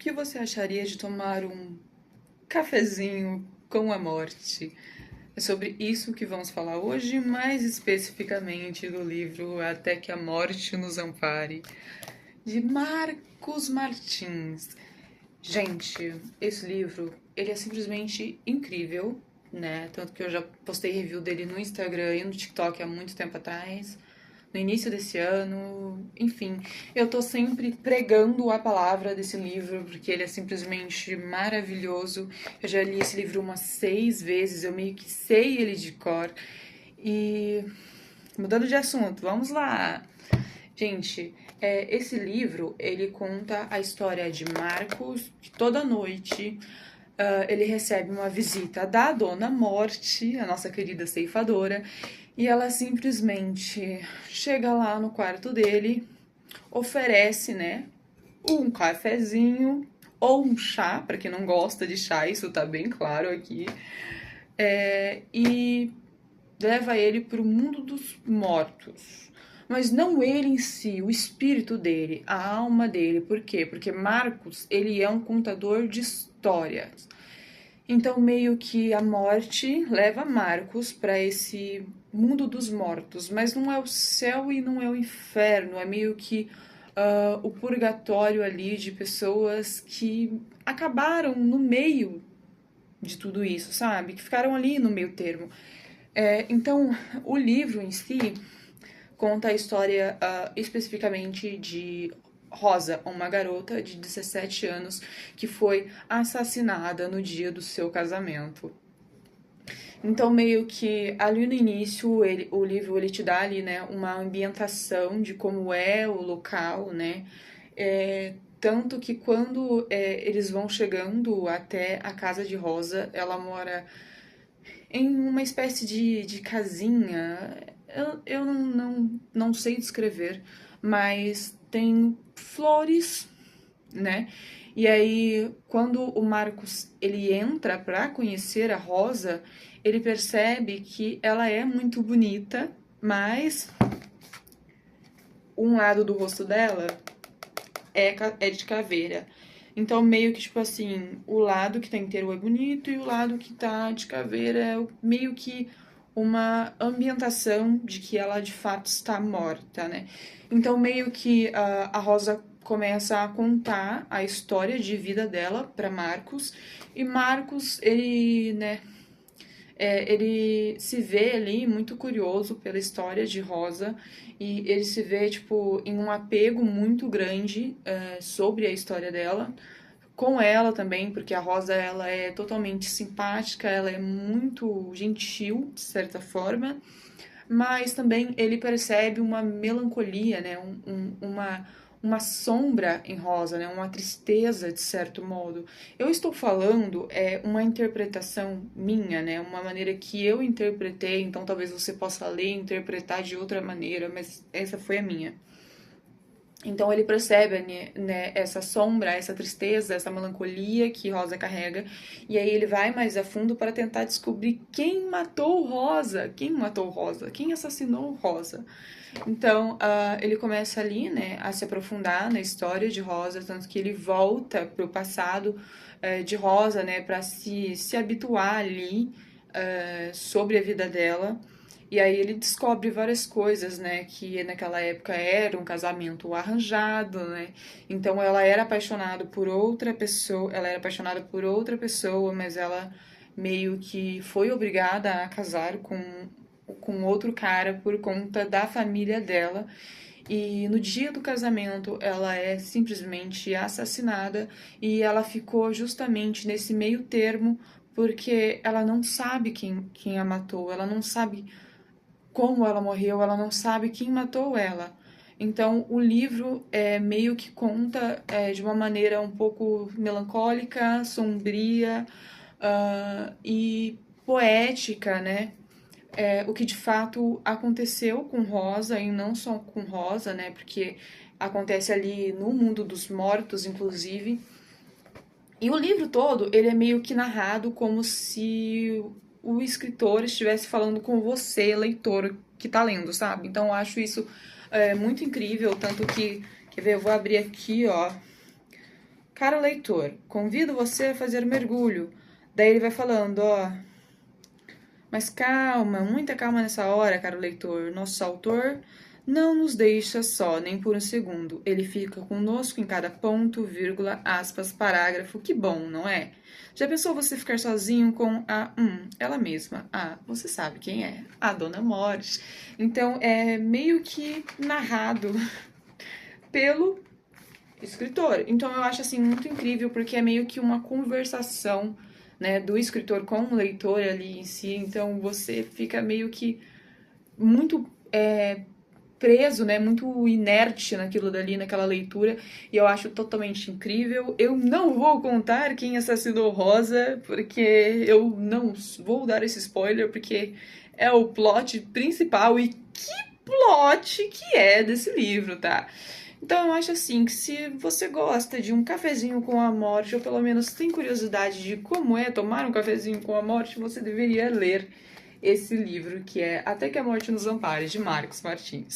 que você acharia de tomar um cafezinho com a morte? É sobre isso que vamos falar hoje, mais especificamente do livro Até que a Morte nos Ampare, de Marcos Martins. Gente, esse livro, ele é simplesmente incrível, né? Tanto que eu já postei review dele no Instagram e no TikTok há muito tempo atrás, no início desse ano, enfim. Eu tô sempre pregando a palavra desse livro, porque ele é simplesmente maravilhoso. Eu já li esse livro umas 6 vezes, eu meio que sei ele de cor. E mudando de assunto, vamos lá! Gente, esse livro, ele conta a história de Marcos, que toda noite ele recebe uma visita da Dona Morte, a nossa querida ceifadora, e ela simplesmente chega lá no quarto dele, oferece, né, um cafezinho ou um chá, para quem não gosta de chá, isso tá bem claro aqui, e leva ele para o mundo dos mortos. Mas não ele em si, o espírito dele, a alma dele. Por quê? Porque Marcos, ele é um contador de histórias. Então, meio que a morte leva Marcos para esse mundo dos mortos, mas não é o céu e não é o inferno, é meio que o purgatório ali de pessoas que acabaram no meio de tudo isso, sabe? Que ficaram ali no meio termo. Então, o livro em si conta a história especificamente de Rosa, uma garota de 17 anos que foi assassinada no dia do seu casamento. Então, meio que ali no início, o livro ele te dá ali, né, uma ambientação de como é o local, né? Tanto que quando eles vão chegando até a casa de Rosa, ela mora em uma espécie de casinha. Eu não sei descrever, mas tem flores, né? E aí, quando o Marcos ele entra para conhecer a Rosa, ele percebe que ela é muito bonita, mas um lado do rosto dela é de caveira. Então, meio que, tipo assim, o lado que tá inteiro é bonito e o lado que tá de caveira é meio que uma ambientação de que ela de fato está morta, né? Então, meio que a Rosa começa a contar a história de vida dela para Marcos e Marcos, ele, né, ele se vê ali muito curioso pela história de Rosa e ele se vê, tipo, em um apego muito grande sobre a história dela, com ela também, porque a Rosa, ela é totalmente simpática, ela é muito gentil, de certa forma, mas também ele percebe uma melancolia, né, uma sombra em Rosa, né, uma tristeza de certo modo. Eu estou falando uma interpretação minha, né, uma maneira que eu interpretei, então talvez você possa ler e interpretar de outra maneira, mas essa foi a minha. Então ele percebe, né, essa sombra, essa tristeza, essa melancolia que Rosa carrega, e aí ele vai mais a fundo para tentar descobrir quem matou Rosa, quem assassinou Rosa. Então ele começa ali, né, a se aprofundar na história de Rosa, tanto que ele volta para o passado de Rosa, né, para se habituar ali sobre a vida dela. E aí ele descobre várias coisas, né, que naquela época era um casamento arranjado, né? Então ela era apaixonada por outra pessoa, mas ela meio que foi obrigada a casar com outro cara por conta da família dela. E no dia do casamento ela é simplesmente assassinada e ela ficou justamente nesse meio termo porque ela não sabe quem a matou, ela não sabe como ela morreu, ela não sabe quem matou ela. Então, o livro meio que conta de uma maneira um pouco melancólica, sombria e poética, né? O que de fato aconteceu com Rosa, e não só com Rosa, né? Porque acontece ali no mundo dos mortos, inclusive. E o livro todo, ele é meio que narrado como se o escritor estivesse falando com você, leitor, que tá lendo, sabe? Então eu acho isso muito incrível, tanto que, quer ver, eu vou abrir aqui, ó, Caro leitor, convido você a fazer mergulho. Daí ele vai falando, ó, mas calma, muita calma nessa hora, caro leitor. Nosso autor não nos deixa só, nem por um segundo. Ele fica conosco em cada ponto, vírgula, aspas, parágrafo. Que bom, não é? Já pensou você ficar sozinho com ela mesma? Você sabe quem é? A Dona Morte. Então, é meio que narrado pelo escritor. Então, eu acho, assim, muito incrível, porque é meio que uma conversação, né, do escritor com o leitor ali em si. Então, você fica meio que muito preso, né, muito inerte naquilo dali, naquela leitura, e eu acho totalmente incrível. Eu não vou contar quem assassinou Rosa, porque eu não vou dar esse spoiler, porque é o plot principal, e que plot que é desse livro, tá? Então eu acho assim, que se você gosta de um cafezinho com a morte, ou pelo menos tem curiosidade de como é tomar um cafezinho com a morte, você deveria ler esse livro, que é Até que a Morte nos Ampare, de Marcos Martins.